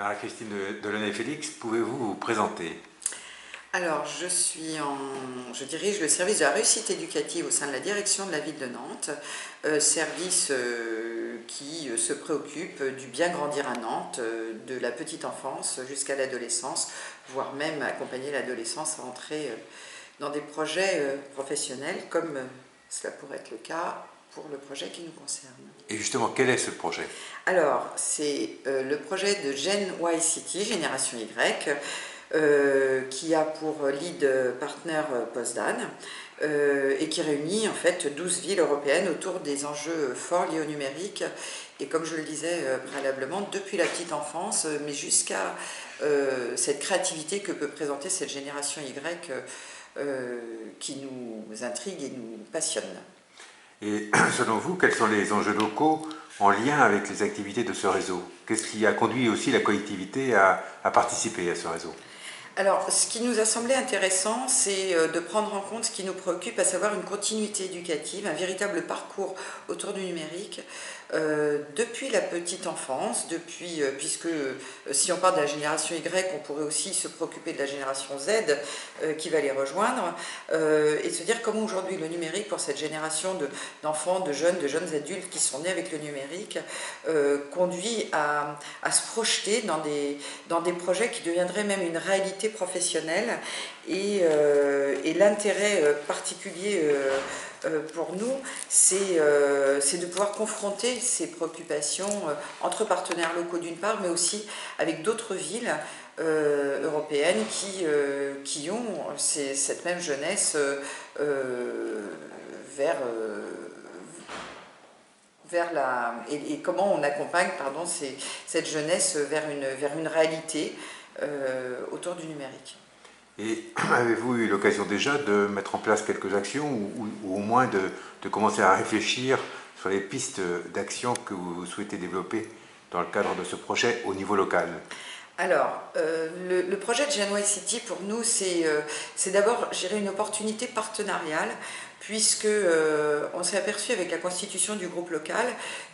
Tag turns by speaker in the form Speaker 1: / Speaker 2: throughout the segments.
Speaker 1: Marie-Christine Delaunay-Félix, pouvez-vous vous présenter?
Speaker 2: Alors, je dirige le service de la réussite éducative au sein de la direction de la ville de Nantes, service qui se préoccupe du bien grandir à Nantes, de la petite enfance jusqu'à l'adolescence, voire même accompagner l'adolescence à entrer dans des projets professionnels, comme cela pourrait être le cas pour le projet qui nous concerne.
Speaker 1: Et justement, quel est ce projet?
Speaker 2: Alors, c'est le projet de Gen YCT, Génération Y, qui a pour lead partner Postdan et qui réunit en fait 12 villes européennes autour des enjeux forts liés au numérique. Et comme je le disais préalablement, depuis la petite enfance, mais jusqu'à cette créativité que peut présenter cette génération Y qui nous intrigue et nous passionne.
Speaker 1: Et selon vous, quels sont les enjeux locaux en lien avec les activités de ce réseau? Qu'est-ce qui a conduit aussi la collectivité à participer à ce réseau?
Speaker 2: Alors, ce qui nous a semblé intéressant, c'est de prendre en compte ce qui nous préoccupe, à savoir une continuité éducative, un véritable parcours autour du numérique, depuis la petite enfance, puisque si on parle de la génération Y, on pourrait aussi se préoccuper de la génération Z qui va les rejoindre, et se dire comment aujourd'hui le numérique, pour cette génération d'enfants, de jeunes adultes qui sont nés avec le numérique, conduit à se projeter dans des projets qui deviendraient même une réalité professionnelle. Et l'intérêt particulier pour nous, c'est de pouvoir confronter ces préoccupations entre partenaires locaux d'une part, mais aussi avec d'autres villes européennes qui ont cette même jeunesse et comment on accompagne cette jeunesse vers une réalité autour du numérique.
Speaker 1: Et avez-vous eu l'occasion déjà de mettre en place quelques actions ou au moins de commencer à réfléchir sur les pistes d'action que vous souhaitez développer dans le cadre de ce projet au niveau local?
Speaker 2: Alors, le projet de Gen YCT, pour nous, c'est d'abord, je dirais, une opportunité partenariale, puisque on s'est aperçu avec la constitution du groupe local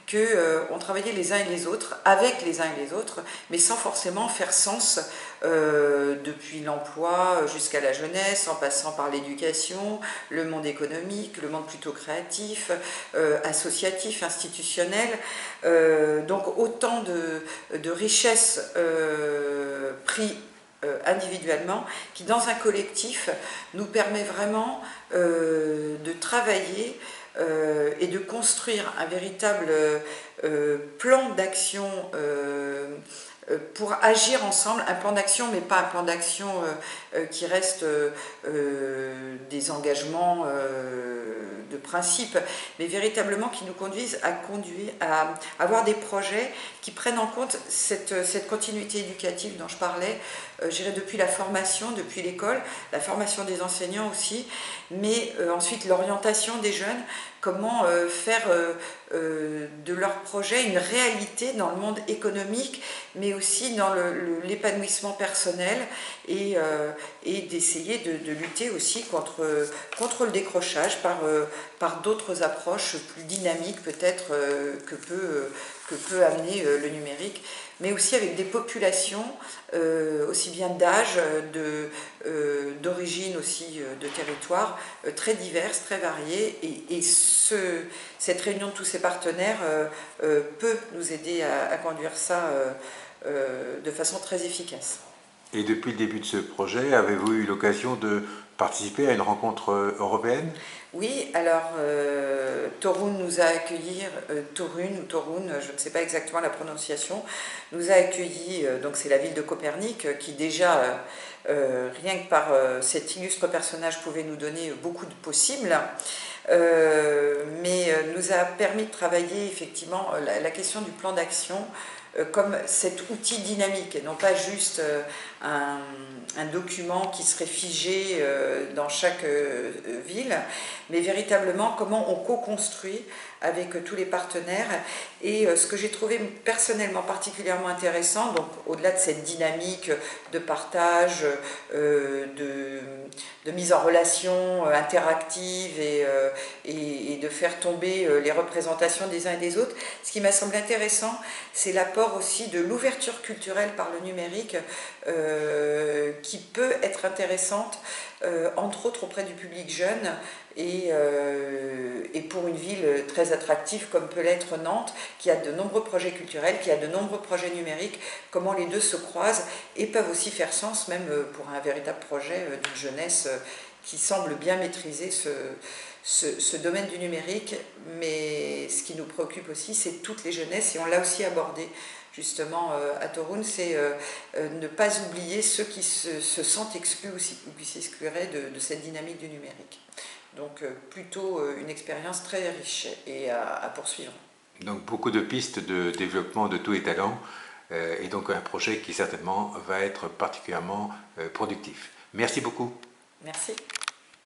Speaker 2: qu'on travaillait les uns et les autres, avec les uns et les autres, mais sans forcément faire sens depuis l'emploi jusqu'à la jeunesse, en passant par l'éducation, le monde économique, le monde plutôt créatif, associatif, institutionnel. Donc autant de richesses pris individuellement, qui dans un collectif nous permet vraiment de travailler et de construire un véritable plan d'action pour agir ensemble, un plan d'action, mais pas un plan d'action qui reste des engagements de principe, mais véritablement qui nous conduisent à avoir des projets qui prennent en compte cette continuité éducative dont je parlais, je dirais depuis la formation, depuis l'école, la formation des enseignants aussi, mais ensuite l'orientation des jeunes, comment faire de leur projet une réalité dans le monde économique, mais aussi dans l'épanouissement personnel et d'essayer de lutter aussi contre le décrochage par d'autres approches plus dynamiques peut-être que peut amener le numérique, mais aussi avec des populations aussi bien d'âge, d'origine aussi, de territoire, très diverses, très variées, et cette réunion de tous ces partenaires peut nous aider à conduire ça de façon très efficace.
Speaker 1: Et depuis le début de ce projet, avez-vous eu l'occasion de participer à une rencontre européenne?
Speaker 2: Oui, alors Torun nous a accueillis, Torun, je ne sais pas exactement la prononciation, nous a accueillis, donc c'est la ville de Copernic, qui déjà, rien que par cet illustre personnage, pouvait nous donner beaucoup de possibles, mais nous a permis de travailler effectivement la question du plan d'action comme cet outil dynamique, et non pas juste un document qui serait figé dans chaque ville, mais véritablement comment on co-construit avec tous les partenaires. Et ce que j'ai trouvé personnellement particulièrement intéressant, donc au-delà de cette dynamique de partage, de mise en relation interactive et de faire tomber les représentations des uns et des autres, ce qui m'a semblé intéressant, c'est l'apport aussi de l'ouverture culturelle par le numérique qui peut être intéressante, entre autres auprès du public jeune et pour une ville très attractive comme peut l'être Nantes, qui a de nombreux projets culturels, qui a de nombreux projets numériques, comment les deux se croisent et peuvent aussi faire sens même pour un véritable projet d'une jeunesse qui semble bien maîtriser ce domaine du numérique. Mais ce qui nous préoccupe aussi, c'est toutes les jeunesses, et on l'a aussi abordé justement à Toruń, c'est ne pas oublier ceux qui se sentent exclus ou qui s'excluraient de cette dynamique du numérique. Donc plutôt une expérience très riche et à poursuivre.
Speaker 1: Donc beaucoup de pistes de développement de tous les talents et donc un projet qui certainement va être particulièrement productif. Merci beaucoup.
Speaker 2: Merci.